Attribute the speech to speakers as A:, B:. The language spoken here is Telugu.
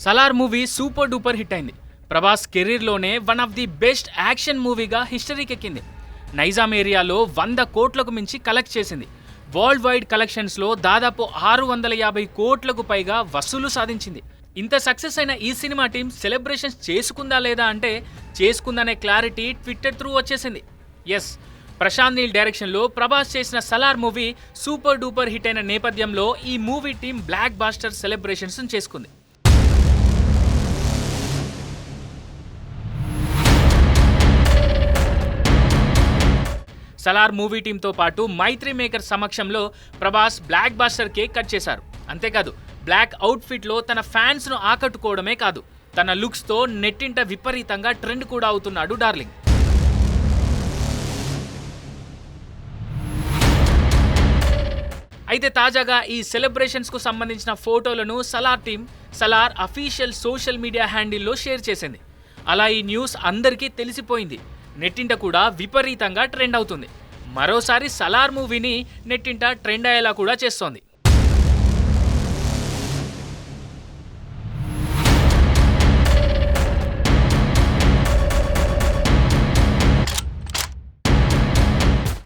A: Salaar movie super duper hit అయింది. ప్రభాస్ కెరీర్లోనే one of the best action మూవీగా హిస్టరీకెక్కింది. నైజాం ఏరియాలో 100 కోట్లకు మించి కలెక్ట్ చేసింది. వరల్డ్ వైడ్ కలెక్షన్స్లో దాదాపు 650 కోట్లకు పైగా వసూలు సాధించింది. ఇంత సక్సెస్ అయిన ఈ సినిమా టీం సెలబ్రేషన్స్ చేసుకుందా లేదా అంటే చేసుకుందనే క్లారిటీ ట్విట్టర్ త్రూ వచ్చేసింది. ఎస్, ప్రశాంత్ నీల్ డైరెక్షన్లో ప్రభాస్ చేసిన Salaar movie super duper hit అయిన నేపథ్యంలో ఈ movie team blockbuster celebrations చేసుకుంది. సలార్ మూవీ టీంతో పాటు మైత్రి మేకర్ సమక్షంలో Prabhas blockbuster cake cut చేశారు. అంతేకాదు, బ్లాక్ అవుట్ఫిట్లో తన ఫ్యాన్స్ను ఆకట్టుకోవడమే కాదు, తన లుక్స్తో నెట్టింట విపరీతంగా ట్రెండ్ కూడా అవుతున్నాడు డార్లింగ్. అయితే తాజాగా ఈ సెలబ్రేషన్స్కు సంబంధించిన ఫోటోలను Salaar team Salaar official social media హ్యాండిల్లో షేర్ చేసింది. అలా ఈ న్యూస్ అందరికీ తెలిసిపోయింది. నెట్టింట కూడా విపరీతంగా ట్రెండ్ అవుతుంది. మరోసారి సలార్ మూవీని నెట్టింట ట్రెండ్ అయ్యేలా కూడా చేస్తోంది.